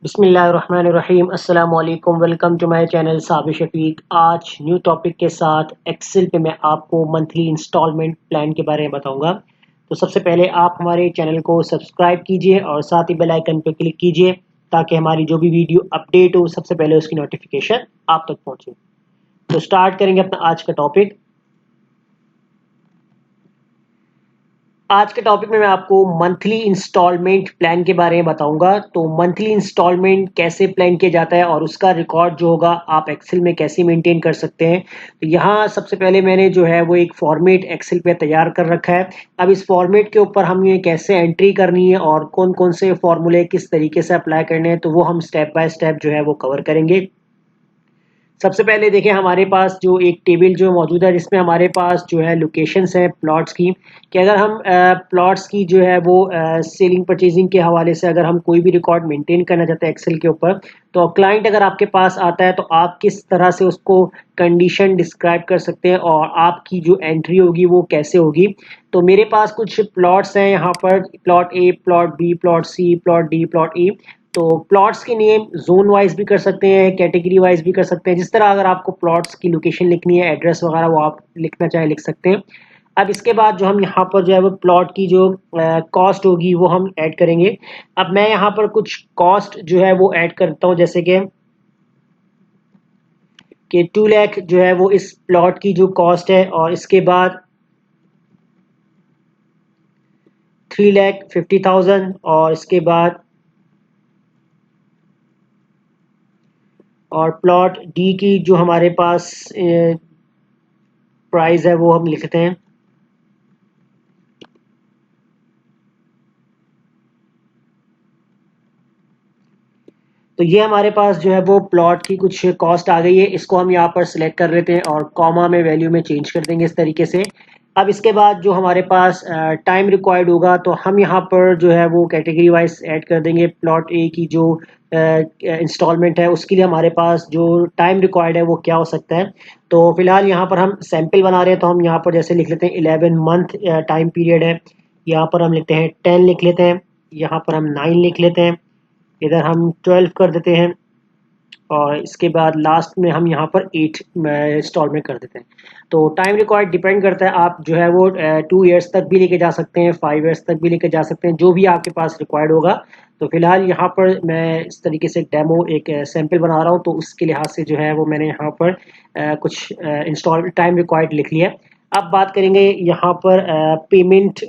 बिस्मिल्लाहिर्रहमानिर्रहीम अस्सलाम वालेकुम। Welcome to my channel Sabir Shafiq. आज न्यू टॉपिक के साथ एक्सेल पे मैं आपको मंथली इंस्टॉलमेंट प्लान के बारे में बताऊंगा। तो सबसे पहले आप हमारे चैनल को सब्सक्राइब कीजिए और साथ ही बेल आइकन पर क्लिक कीजिए ताकि हमारी जो भी वीडियो अपडेट हो सबसे पहले उसकी नोटिफिकेशन आप तक पहुंचे। तो स्टार्ट करेंगे अपना आज का टॉपिक। आज के टॉपिक में मैं आपको मंथली इंस्टॉलमेंट प्लान के बारे में बताऊंगा। तो मंथली इंस्टॉलमेंट कैसे प्लान किया जाता है और उसका रिकॉर्ड जो होगा आप एक्सेल में कैसे मेंटेन कर सकते हैं। तो यहाँ सबसे पहले मैंने जो है वो एक फॉर्मेट एक्सेल पे तैयार कर रखा है। अब इस फॉर्मेट के ऊपर हम ये कैसे एंट्री करनी है और कौन कौन से फॉर्मूले किस तरीके से अप्लाई करने हैं तो वो हम स्टेप बाय स्टेप जो है वो कवर करेंगे। सबसे पहले देखें हमारे पास जो एक टेबल जो मौजूद है जिसमें हमारे पास जो है लोकेशंस हैं प्लॉट्स की, कि अगर हम प्लॉट्स की जो है वो सेलिंग परचेजिंग के हवाले से अगर हम कोई भी रिकॉर्ड मेंटेन करना चाहते हैं एक्सेल के ऊपर, तो क्लाइंट अगर आपके पास आता है तो आप किस तरह से उसको कंडीशन डिस्क्राइब कर सकते हैं और आपकी जो एंट्री होगी वो कैसे होगी। तो मेरे पास कुछ प्लॉट्स हैं यहाँ पर, प्लॉट ए, प्लॉट बी, प्लॉट सी, प्लॉट डी, प्लॉट ई। तो प्लॉट्स के नेम जोन वाइज भी कर सकते हैं, कैटेगरी वाइज भी कर सकते हैं। जिस तरह अगर आपको प्लॉट्स की लोकेशन लिखनी है, एड्रेस वगैरह, वो आप लिखना चाहे लिख सकते हैं। अब इसके बाद जो हम यहाँ पर जो है वो प्लॉट की जो कॉस्ट होगी वो हम ऐड करेंगे। अब मैं यहाँ पर कुछ कॉस्ट जो है वो ऐड करता हूँ, जैसे कि 2 लाख जो है वो इस प्लॉट की जो कॉस्ट है, और इसके बाद 3,50,000, और इसके बाद और प्लॉट डी की जो हमारे पास प्राइस है वो हम लिखते हैं। तो ये हमारे पास जो है वो प्लॉट की कुछ कॉस्ट आ गई है। इसको हम यहाँ पर सिलेक्ट कर लेते हैं और कॉमा में वैल्यू में चेंज कर देंगे इस तरीके से। अब इसके बाद जो हमारे पास टाइम रिक्वायर्ड होगा तो हम यहाँ पर जो है वो कैटेगरी वाइज ऐड कर देंगे। प्लॉट ए की जो इंस्टॉलमेंट है उसके लिए हमारे पास जो टाइम रिक्वायर्ड है वो क्या हो सकता है। तो फिलहाल यहाँ पर हम सैंपल बना रहे हैं तो हम यहाँ पर जैसे लिख लेते हैं 11 मंथ टाइम पीरियड है। यहाँ पर हम लिखते हैं 10 लिख लेते हैं, यहाँ पर हम 9 लिख लेते हैं, इधर हम 12 कर देते हैं, और इसके बाद लास्ट में हम यहाँ पर 8 इंस्टॉलमेंट कर देते हैं। तो टाइम रिक्वायर्ड डिपेंड करता है, आप जो है वो 2 ईयर्स तक भी लेके जा सकते हैं, 5 ईयर्स तक भी लेके जा सकते हैं, जो भी आपके पास रिक्वायर्ड होगा। तो फिलहाल यहाँ पर मैं इस तरीके से डेमो एक सैंपल बना रहा हूँ, तो उसके लिहाज से जो है वो मैंने यहाँ पर कुछ इंस्टॉल टाइम रिक्वायर्ड लिख लिया। अब बात करेंगे यहाँ पर पेमेंट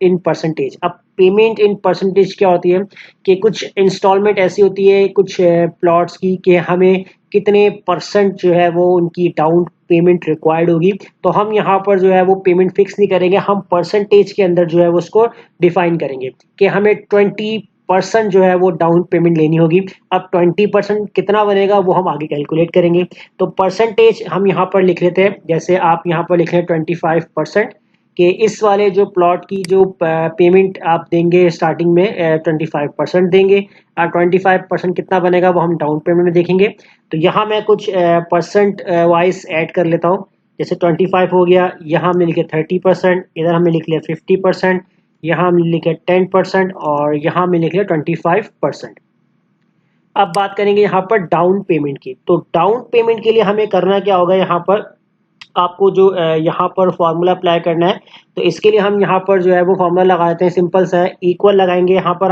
इन परसेंटेज। अब पेमेंट इन परसेंटेज क्या होती है कि कुछ इंस्टॉलमेंट ऐसी होती है कुछ प्लॉट्स की कि हमें कितने परसेंट जो है वो उनकी डाउन पेमेंट रिक्वायर्ड होगी। तो हम यहाँ पर जो है वो पेमेंट फिक्स नहीं करेंगे, हम परसेंटेज के अंदर जो है वो उसको डिफाइन करेंगे कि हमें 20% जो है वो डाउन पेमेंट लेनी होगी। अब 20% कितना बनेगा वो हम आगे कैलकुलेट करेंगे। तो परसेंटेज हम यहाँ पर लिख लेते हैं, जैसे आप यहाँ पर लिख लें 25%, कि इस वाले जो प्लॉट की जो पेमेंट आप देंगे स्टार्टिंग में 25% देंगे, और 25% कितना बनेगा वो हम डाउन पेमेंट में देखेंगे। तो यहाँ मैं कुछ परसेंट वाइज ऐड कर लेता हूँ, जैसे 25 हो गया, यहाँ हमने लिखे 30%, इधर हमने लिख लिया 50%, यहाँ हमने लिखे 10%, और यहाँ हमने लिख लिया 25%। अब बात करेंगे यहाँ पर डाउन पेमेंट की। तो डाउन पेमेंट के लिए हमें करना क्या होगा, यहाँ पर आपको जो यहाँ पर फॉर्मूला अप्लाई करना है। तो इसके लिए हम यहाँ पर जो है वो फॉर्मूला लगा देते हैं, सिंपल सा है, इक्वल लगाएंगे। यहाँ पर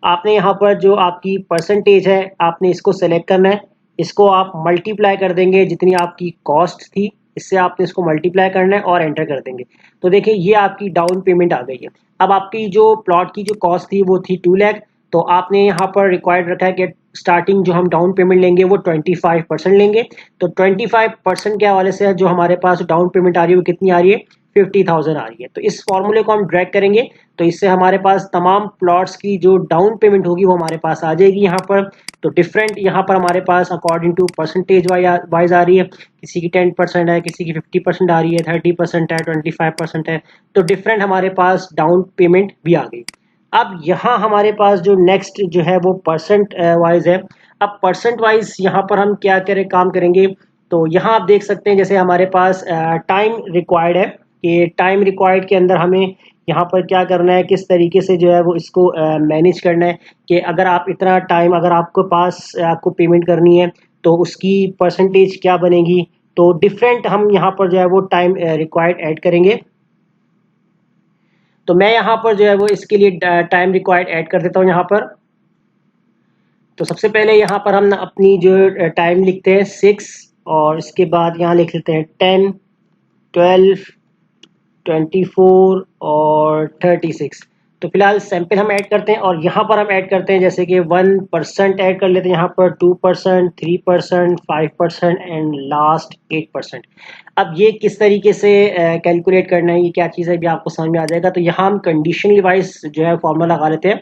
आपने यहाँ पर जो आपकी परसेंटेज है आपने इसको सेलेक्ट करना है, इसको आप मल्टीप्लाई कर देंगे जितनी आपकी कॉस्ट थी, इससे आपने इसको मल्टीप्लाई करना है और एंटर कर देंगे। तो देखिए ये आपकी डाउन पेमेंट आ गई है। अब आपकी जो प्लॉट की जो कॉस्ट थी वो थी 2 लाख, तो आपने यहाँ पर रिक्वायर्ड रखा है कि स्टार्टिंग जो हम डाउन पेमेंट लेंगे वो 25% लेंगे। तो 25% के हवाले से जो हमारे पास डाउन पेमेंट आ रही है वो कितनी आ रही है, 50,000 आ रही है। तो इस फॉर्मूले को हम ड्रैग करेंगे तो इससे हमारे पास तमाम प्लॉट्स की जो डाउन पेमेंट होगी वो हमारे पास आ जाएगी यहाँ पर। तो डिफरेंट यहाँ पर हमारे पास अकॉर्डिंग टू परसेंटेज वाइज आ रही है, किसी की 10% है, किसी की 50% आ रही है, 30% है, 25% है। तो डिफरेंट हमारे पास डाउन पेमेंट भी आ गई। अब यहाँ हमारे पास जो नेक्स्ट जो है वो परसेंट वाइज है। अब परसेंट वाइज यहाँ पर हम क्या करें काम करेंगे, तो यहाँ आप देख सकते हैं जैसे हमारे पास टाइम रिक्वायर्ड है, कि टाइम रिक्वायर्ड के अंदर हमें यहाँ पर क्या करना है, किस तरीके से जो है वो इसको मैनेज करना है कि अगर आप इतना टाइम अगर आपके पास आपको पेमेंट करनी है तो उसकी परसेंटेज क्या बनेगी। तो डिफरेंट हम यहाँ पर जो है वो टाइम रिक्वायर्ड ऐड करेंगे। तो मैं यहाँ पर जो है वो इसके लिए टाइम रिक्वायर्ड ऐड कर देता हूँ यहाँ पर। तो सबसे पहले यहाँ पर हम अपनी जो टाइम लिखते हैं 6 और इसके बाद यहाँ लिख लेते हैं 10, 12, 24 और 36। तो फिलहाल सैंपल हम ऐड करते हैं और यहाँ पर हम ऐड करते हैं जैसे कि 1% ऐड कर लेते हैं यहाँ पर, 2%, 3%, 5% एंड लास्ट 8%। अब ये किस तरीके से कैलकुलेट करना है, ये क्या चीज़ है, भी आपको समझ में आ जाएगा। तो यहाँ हम कंडीशनली वाइज जो है फॉर्मूला लगा लेते हैं।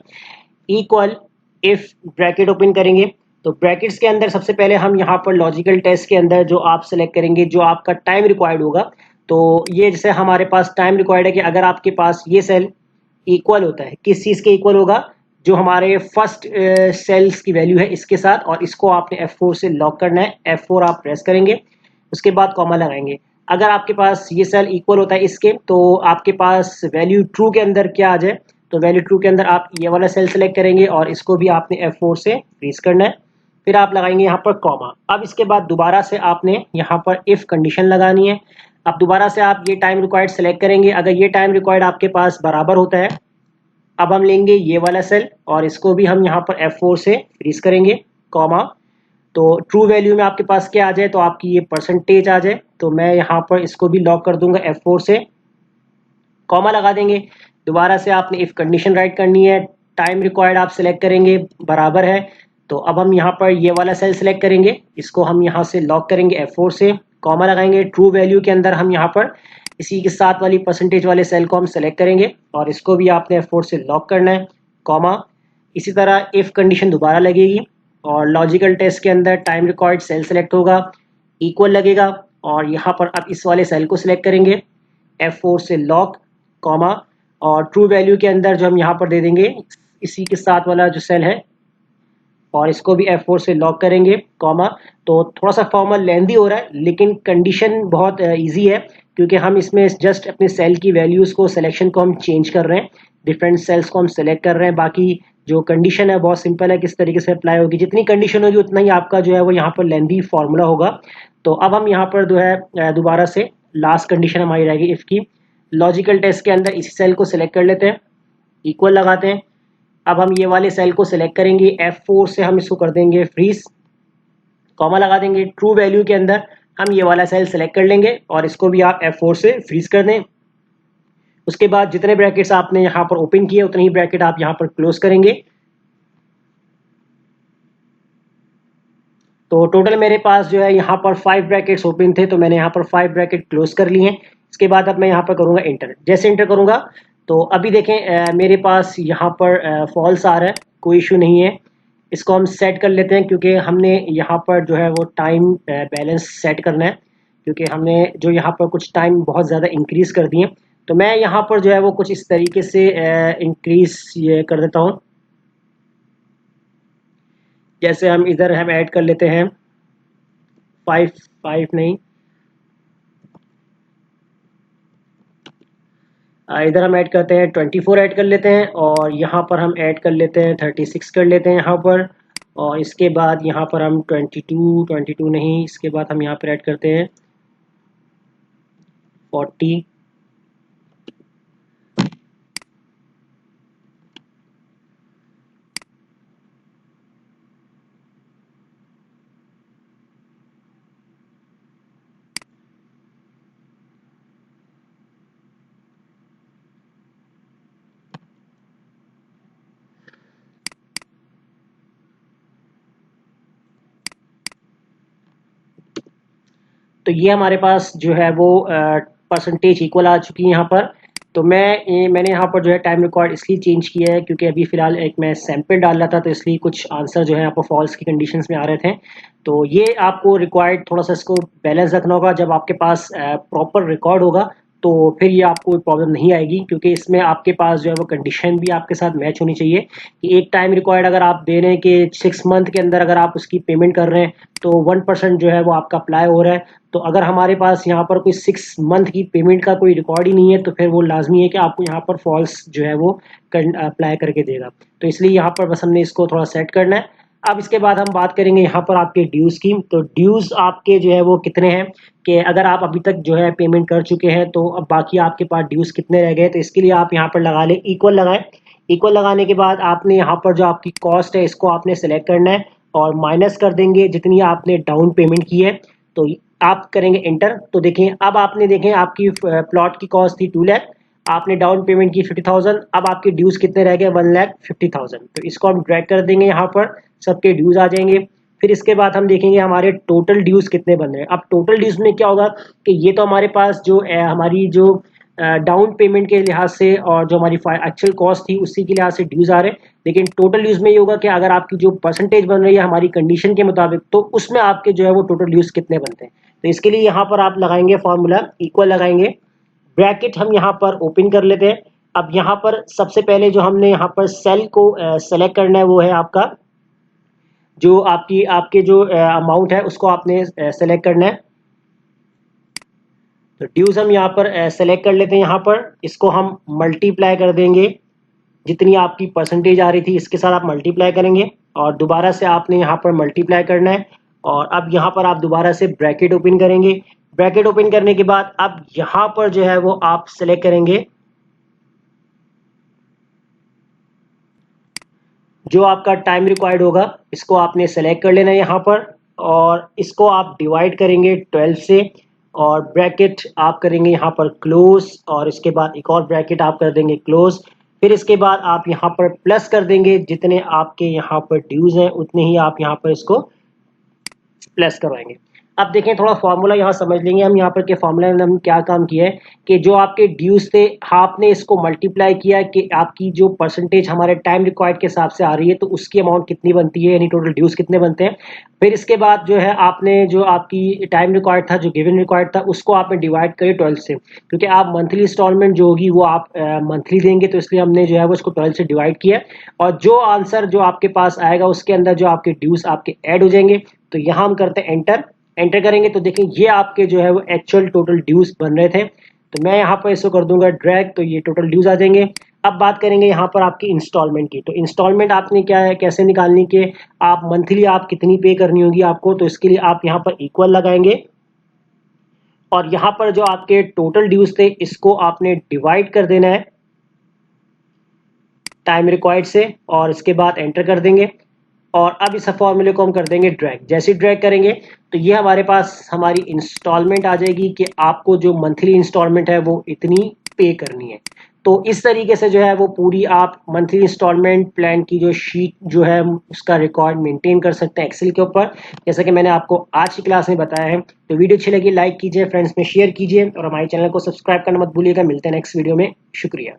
इक्वल इफ ब्रैकेट ओपन करेंगे तो ब्रैकेट्स के अंदर सबसे पहले हम यहाँ पर लॉजिकल टेस्ट के अंदर जो आप सेलेक्ट करेंगे जो आपका टाइम रिक्वायर्ड होगा। तो ये जैसे हमारे पास टाइम रिक्वायर्ड है कि अगर आपके पास ये सेल इक्वल होता है, किस चीज़ के इक्वल होगा, जो हमारे फर्स्ट सेल्स की वैल्यू है इसके साथ, और इसको आपने F4 से लॉक करना है। F4 आप प्रेस करेंगे, उसके बाद कॉमा लगाएंगे। अगर आपके पास ये सेल इक्वल होता है इसके, तो आपके पास वैल्यू ट्रू के अंदर क्या आ जाए, तो वैल्यू ट्रू के अंदर आप ये वाला सेल सेलेक्ट करेंगे और इसको भी आपने F4 से फ्रीज करना है। फिर आप लगाएंगे यहाँ पर कॉमा। अब इसके बाद दोबारा से आपने यहाँ पर इफ कंडीशन लगानी है। अब दोबारा से आप ये टाइम रिक्वायर्ड सेलेक्ट करेंगे। अगर ये टाइम रिक्वायर्ड आपके पास बराबर होता है, अब हम लेंगे ये वाला सेल और इसको भी हम यहाँ पर F4 से फ्रीज करेंगे, कॉमा। तो ट्रू वैल्यू में आपके पास क्या आ जाए, तो आपकी ये परसेंटेज आ जाए। तो मैं यहाँ पर इसको भी लॉक कर दूंगा F4 से, कॉमा लगा देंगे। दोबारा से आपने इफ कंडीशन राइट करनी है, टाइम रिक्वायर्ड आप सिलेक्ट करेंगे बराबर है। तो अब हम यहाँ पर ये वाला सेल सिलेक्ट करेंगे, इसको हम यहाँ से लॉक करेंगे F4 से, कॉमा लगाएंगे। ट्रू वैल्यू के अंदर हम यहाँ पर इसी के साथ वाली परसेंटेज वाले सेल को हम सेलेक्ट करेंगे और इसको भी आपने F4 से लॉक करना है, कॉमा। इसी तरह इफ कंडीशन दोबारा लगेगी और लॉजिकल टेस्ट के अंदर टाइम रिक्वायर्ड सेल सेलेक्ट होगा, इक्वल लगेगा और यहाँ पर अब इस वाले सेल को सिलेक्ट करेंगे, F4 से लॉक, कॉमा। और ट्रू वैल्यू के अंदर जो हम यहाँ पर दे देंगे इसी के साथ वाला जो सेल है और इसको भी F4 से लॉक करेंगे, कॉमा। तो थोड़ा सा फॉर्मल लेंदी हो रहा है लेकिन कंडीशन बहुत इजी है, क्योंकि हम इसमें जस्ट अपने सेल की वैल्यूज़ को, सिलेक्शन को हम चेंज कर रहे हैं, डिफरेंट सेल्स को हम सेलेक्ट कर रहे हैं। बाकी जो कंडीशन है बहुत सिंपल है, किस तरीके से अप्लाई होगी, जितनी कंडीशन होगी उतना ही आपका जो है वो यहाँ पर लेंदी फार्मूला होगा। तो अब हम यहाँ पर जो है दोबारा से लास्ट कंडीशन हमारी रहेगी इफ की। लॉजिकल टेस्ट के अंदर इसी सेल को सिलेक्ट कर लेते हैं, इक्वल लगाते हैं। अब हम ये वाले सेल को सिलेक्ट करेंगे, F4 से हम इसको कर देंगे फ्रीज, कॉमा लगा देंगे। ट्रू वैल्यू के अंदर हम ये वाला सेल सेलेक्ट कर लेंगे और इसको भी आप F4 से फ्रीज कर दें। उसके बाद जितने ब्रैकेट्स आपने यहाँ पर ओपन किए उतने ही ब्रैकेट आप यहाँ पर क्लोज करेंगे। तो टोटल मेरे पास जो है यहाँ पर 5 ब्रैकेट्स ओपन थे, तो मैंने यहाँ पर 5 ब्रैकेट क्लोज कर लिए हैं। इसके बाद अब मैं यहाँ पर करूँगा इंटर। जैसे इंटर करूँगा तो अभी देखें मेरे पास यहाँ पर फॉल्स आ रहा है, कोई इशू नहीं है। इसको हम सेट कर लेते हैं क्योंकि हमने यहाँ पर जो है वो टाइम बैलेंस सेट करना है, क्योंकि हमने जो यहाँ पर कुछ टाइम बहुत ज़्यादा इंक्रीज़ कर दिए। तो मैं यहाँ पर जो है वो कुछ इस तरीके से इंक्रीज़ ये कर देता हूँ। जैसे हम इधर हम ऐड कर लेते हैं 5 नहीं, इधर हम ऐड करते हैं 24 ऐड कर लेते हैं और यहाँ पर हम ऐड कर लेते हैं 36 कर लेते हैं यहाँ पर। और इसके बाद यहाँ पर हम 22 नहीं, इसके बाद हम यहाँ पर ऐड करते हैं 40। तो ये हमारे पास जो है वो परसेंटेज इक्वल आ चुकी है यहाँ पर। तो मैंने यहाँ पर जो है टाइम रिकॉर्ड इसलिए चेंज किया है क्योंकि अभी फ़िलहाल एक मैं सैंपल डाल रहा था, तो इसलिए कुछ आंसर जो है यहाँ पर फॉल्स की कंडीशंस में आ रहे थे। तो ये आपको रिक्वायर्ड थोड़ा सा इसको बैलेंस रखना होगा। जब आपके पास प्रॉपर रिकॉर्ड होगा तो फिर ये आपको प्रॉब्लम नहीं आएगी, क्योंकि इसमें आपके पास जो है वो कंडीशन भी आपके साथ मैच होनी चाहिए कि एक टाइम रिक्वायर्ड अगर आप दे रहे हैं कि 6 मंथ के अंदर अगर आप उसकी पेमेंट कर रहे हैं तो 1% जो है वो आपका अप्लाई हो रहा है, तो अगर हमारे पास यहाँ पर कोई 6 मंथ की पेमेंट का कोई रिकॉर्ड ही नहीं है तो फिर वो लाजमी है कि आपको यहाँ पर फॉल्स जो है वो अप्लाई करके देगा। तो इसलिए यहाँ पर बस हमने इसको थोड़ा सेट करना है। अब इसके बाद हम बात करेंगे यहाँ पर आपके ड्यूज की। तो ड्यूज आपके जो है वो कितने हैं, कि अगर आप अभी तक जो है पेमेंट कर चुके हैं तो अब बाकी आपके पास ड्यूज कितने रह गए। तो इसके लिए आप यहाँ पर लगा लें इक्वल लगाएं। इक्वल लगाने के बाद आपने यहाँ पर जो आपकी कॉस्ट है इसको आपने सेलेक्ट करना है और माइनस कर देंगे जितनी आपने डाउन पेमेंट की है। तो आप करेंगे एंटर। तो देखें अब आपने देखें आपकी प्लॉट की कॉस्ट थी 2 लाख, आपने डाउन पेमेंट की 50,000, अब आपके ड्यूज कितने रह गए 1,50,000। तो इसको हम ड्रैग कर देंगे, यहाँ पर सबके ड्यूज आ जाएंगे। फिर इसके बाद हम देखेंगे हमारे टोटल ड्यूज कितने बन रहे हैं। अब टोटल ड्यूज में क्या होगा कि ये तो हमारे पास जो हमारी जो डाउन पेमेंट के लिहाज से और जो हमारी एक्चुअल कॉस्ट थी उसी के लिहाज से ड्यूज आ रहे हैं, लेकिन टोटल ड्यूज में ये होगा कि अगर आपकी जो परसेंटेज बन रही है हमारी कंडीशन के मुताबिक तो उसमें आपके जो है वो टोटल ड्यूज कितने बनते हैं। तो इसके लिए यहाँ पर आप लगाएंगे फॉर्मूला इक्वल लगाएंगे, ब्रैकेट हम यहाँ पर ओपन कर लेते हैं। अब यहाँ पर सबसे पहले जो हमने यहाँ पर सेल को सेलेक्ट करना है वो है आपका जो आपके जो अमाउंट है उसको आपने सेलेक्ट करना है। तो ड्यूज हम यहाँ पर सेलेक्ट कर लेते हैं, यहाँ पर इसको हम मल्टीप्लाई कर देंगे, जितनी आपकी परसेंटेज आ रही थी इसके साथ आप मल्टीप्लाई करेंगे और दोबारा से आपने यहाँ पर मल्टीप्लाई करना है। और अब यहाँ पर आप दोबारा से ब्रैकेट ओपन करेंगे। ब्रैकेट ओपन करने के बाद अब यहाँ पर जो है वो आप सेलेक्ट करेंगे जो आपका टाइम रिक्वायर्ड होगा, इसको आपने सेलेक्ट कर लेना है यहाँ पर और इसको आप डिवाइड करेंगे 12 से और ब्रैकेट आप करेंगे यहाँ पर क्लोज और इसके बाद एक और ब्रैकेट आप कर देंगे क्लोज। फिर इसके बाद आप यहाँ पर प्लस कर देंगे, जितने आपके यहाँ पर ड्यूज हैं उतने ही आप यहाँ पर इसको प्लस करवाएंगे। अब देखें थोड़ा फार्मूला यहाँ समझ लेंगे हम, यहाँ पर के फार्मूला में हम क्या काम किया है कि जो आपके ड्यूज थे आपने इसको मल्टीप्लाई किया कि आपकी जो परसेंटेज हमारे टाइम रिक्वायर्ड के हिसाब से आ रही है तो उसकी अमाउंट कितनी बनती है, यानी टोटल ड्यूज कितने बनते हैं। फिर इसके बाद जो है आपने जो आपकी टाइम रिक्वायर्ड था, जो गिवन रिक्वायर्ड था, उसको आपने डिवाइड करिए 12 से, क्योंकि आप मंथली इंस्टॉलमेंट जो होगी वो आप मंथली देंगे तो इसलिए हमने जो है वो इसको 12 से डिवाइड किया और जो आंसर जो आपके पास आएगा उसके अंदर जो आपके ड्यूज आपके ऐड हो जाएंगे। तो यहाँ हम करते हैं एंटर। एंटर करेंगे तो देखें ये आपके जो है वो एक्चुअल टोटल ड्यूज बन रहे थे। तो मैं यहाँ पर इसको कर दूंगा ड्रैग, तो ये टोटल ड्यूज आ जाएंगे। अब बात करेंगे यहाँ पर आपकी इंस्टॉलमेंट की। तो इंस्टॉलमेंट आपने क्या है कैसे निकालनी कि आप मंथली आप कितनी पे करनी होगी आपको, तो इसके लिए आप यहाँ पर इक्वल लगाएंगे और यहाँ पर जो आपके टोटल ड्यूज थे इसको आपने डिवाइड कर देना है टाइम रिक्वायर्ड से और इसके बाद एंटर कर देंगे और अब इस फॉर्मूले को हम कर देंगे ड्रैग। जैसे ड्रैग करेंगे तो ये हमारे पास हमारी इंस्टॉलमेंट आ जाएगी कि आपको जो मंथली इंस्टॉलमेंट है वो इतनी पे करनी है। तो इस तरीके से जो है वो पूरी आप मंथली इंस्टॉलमेंट प्लान की जो शीट जो है उसका रिकॉर्ड मेंटेन कर सकते हैं एक्सेल के ऊपर, जैसा कि मैंने आपको आज की क्लास में बताया है। तो वीडियो अच्छी लगी लाइक कीजिए, फ्रेंड्स में शेयर कीजिए और हमारे चैनल को सब्सक्राइब करना मत भूलिएगा। मिलते हैं नेक्स्ट वीडियो में, शुक्रिया।